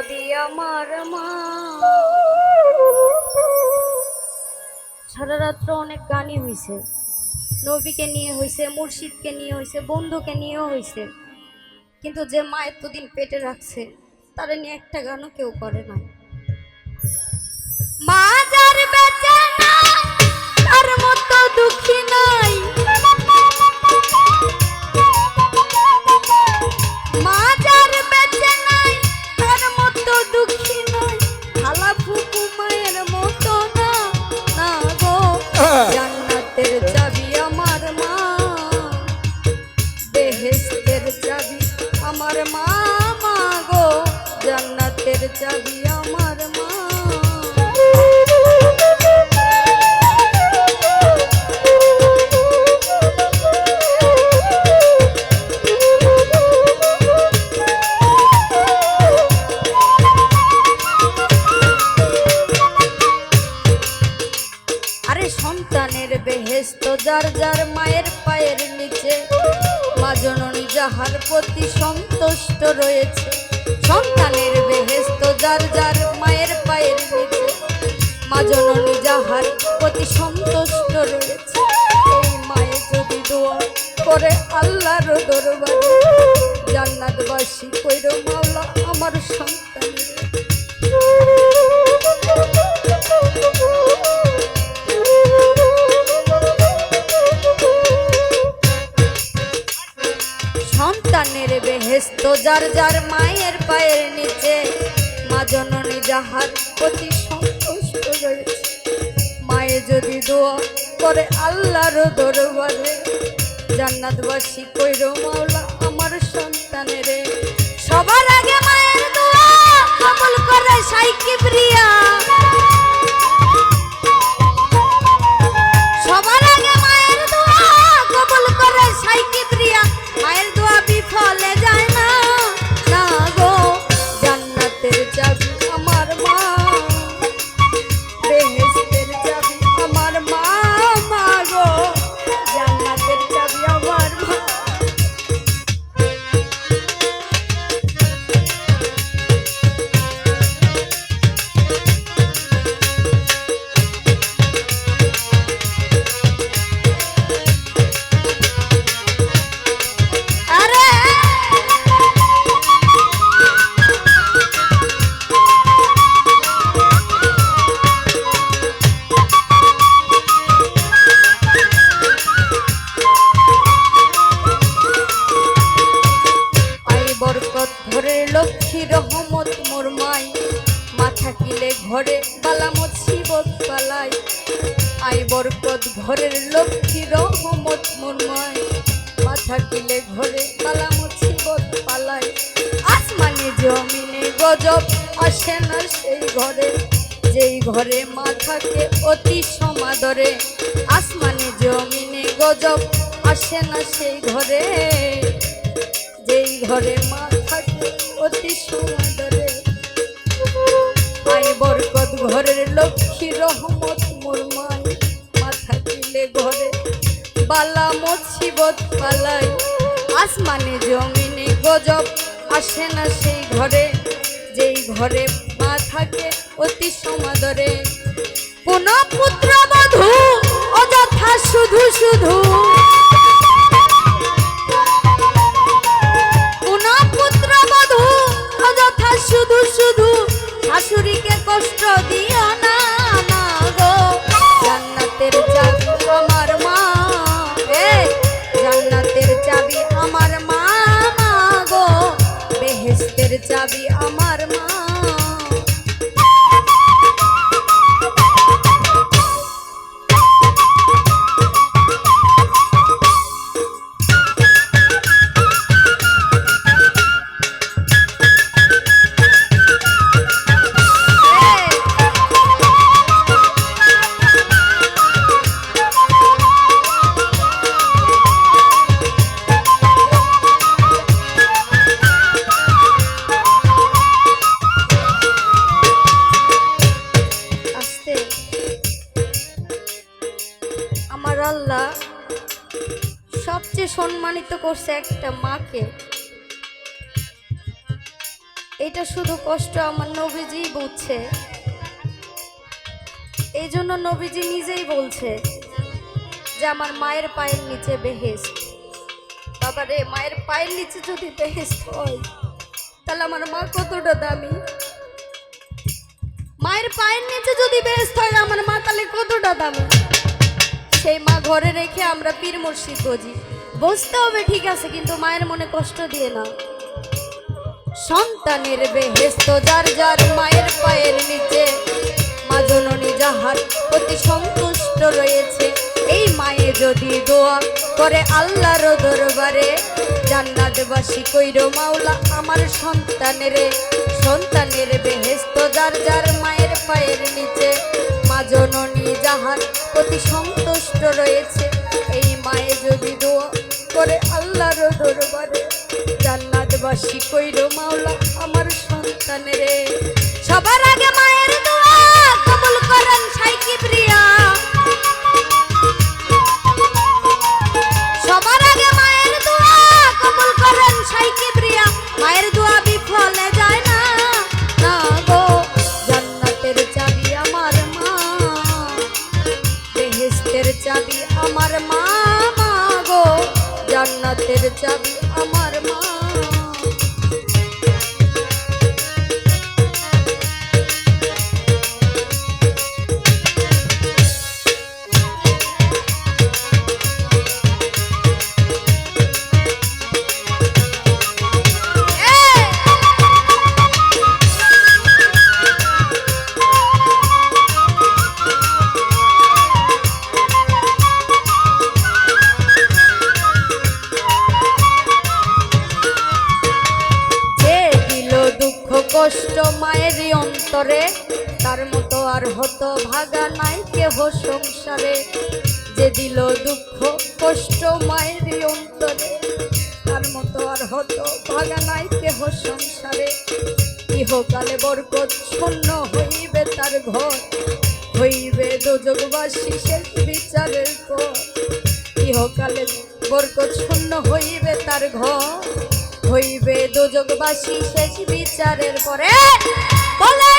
চাবি আমার মা। সারা রাত্র অনেক গানই হয়েছে, নবীকে নিয়ে হয়েছে, মুর্শিদকে নিয়ে হয়েছে, বন্ধুকে নিয়েও হয়েছে, কিন্তু যে মা এতদিন পেটে রাখছে তারা নিয়ে একটা গানও কেউ করে না। মা যার বেঁচে নাই তার মতো দুঃখী নাই, মা যার বেঁচে নাই তার মতো দুঃখী নাই, খালা ফুপু মায়ের মতো না, না গো। জান্নাতের চাবি আমার মা, বেহেশতের চাবি আমার মা, মা গো জান্নাতের চাবি আমার মা। সন্তানের বেহেশত যার যার মায়ের পায়ের নিচে, মা জননী যাহার প্রতি সন্তুষ্ট রয়েছে। সন্তানের বেহেশত যার যার মায়ের পায়ের নিচে, মা জননী যাহার প্রতি সন্তুষ্ট রয়েছে। এই মায়ে যদি দোয়া করে আল্লাহর দরবারে, জান্নাতবাসী কইরো মাওলা আমার সন্তানের। সন্তানের বেহেশত যার যার মায়ের পায়ের নিচে, মা জননী যাহার প্রতি সন্তুষ্ট রয়েছে। মায়ে যদি দোয়া করে আল্লাহর দরবারে, জান্নাতবাসী কইরো মাওলা আমার সন্তানের। সবার আগে মায়ের দোয়া কবুল করে শাইখ কিবরিয়া, সবার আগে মায়ের দোয়া কবুল করে শাইখ কিবরিয়া। মায়ের দোয়া বিফলে যায় না, না গো। জান্নাতের চাবি আমার মা, বেহেশতের চাবি আমার মা, মা গো জান্নাতের চাবি আমার মা। ঘরের লক্ষ্মী রহমত মোর মাই, মা থাকিলে ঘরে বালা মুসিবত পালাই। আই বরকত ঘরের লক্ষ্মী রহমত মোর মাই, মা থাকিলে ঘরে বালা মুসিবত পালাই। আসমানে জমিনে গজব আসে না সেই ঘরে, যেই ঘরে মা থাকে অতি সমাদরে। আসমানে জমিনে গজব আসে না সেই ঘরে, যেই ঘরে মা থাকে অতি সমাদরে। আই বরকত ঘরের লক্ষ্মী রহমত মোর মাই, মা থাকিলে ঘরে বালা মুসিবত পালাই। আসমানে জমিনে গজব আসে না সেই ঘরে, যেই ঘরে মা থাকে অতি সমাদরে। কোন পুত্রবধূ অযথা শুধু শুধু, শুধু শুধু শাশুড়িকে কষ্ট দিও না, না গো। জান্নাতের চাবি আমার মা, জান্নাতের চাবি আমার মা, মা গো বেহেশতের চাবি আমার মা। আল্লাহ সবচেয়ে সম্মানিত করছে একটা মাকে। এটা শুধু কষ্ট আমার নবীজি বুঝছে, এই জন্য নবীজি নিজেই বলছে যে আমার মায়ের পায়ের নিচে বেহেশত। বাবা রে, মায়ের পায়ের নিচে যদি বেহেশত হয় তাহলে আমার মা কতটা দামি। মায়ের পায়ের নিচে যদি বেহেশত হয় আমার মা তাহলে কতটা দামি। সেই মা ঘরে রেখে আমরা পীর মুর্শিদ বুঝি, বুঝতে হবে ঠিক আছে, কিন্তু মায়ের মনে কষ্ট দিয়ে না। সন্তানের বেহেশত যার যার মায়ের পায়ের নিচে, মা জননী যাহার প্রতি সন্তুষ্ট রয়েছে। এই মায়ে যদি দোয়া করে আল্লাহর দরবারে, জান্নাতবাসী কইরো মাওলা আমার সন্তানের। সন্তানের বেহেশত যার যার মায়ের পায়ের নিচে, মা জননী যাহার প্রতি সন্তুষ্ট রয়েছে। এই মায়ে যদি দোয়া করে আল্লাহর দরবারে, জান্নাতবাসী কইরো মাওলা আমার সন্তানের। সবার আগে মায়ের দোয়া কবুল করেন শাইখ কিবরিয়া। সবার আগে মায়ের দোয়া কবুল করেন শাইখ কিবরিয়া। মায়ের দোয়া বিফলে যায় না, না গো। জান্নাতের চাবি আমার মা, বেহেশতের চাবি আমার মা, মা গো। জান্নাতের চাবি আমার মা। কষ্ট মায়ের অন্তরে, তার মতো আর হতো ভাগা নাই কেহ সংসারে। যে দিল দুঃখ কষ্ট মায়ের অন্তরে, তার মতো আর হতো ভাগা নাই কেহ সংসারে। ইহকালে বরকত শূন্য হইবে তার ঘর, হইবে দোজখবাসী শেষ বিচারের পর। ইহকালে বরকত শূন্য হইবে তার ঘর, হইবে দোজখবাসী শেষ বিচারের পরে। বলে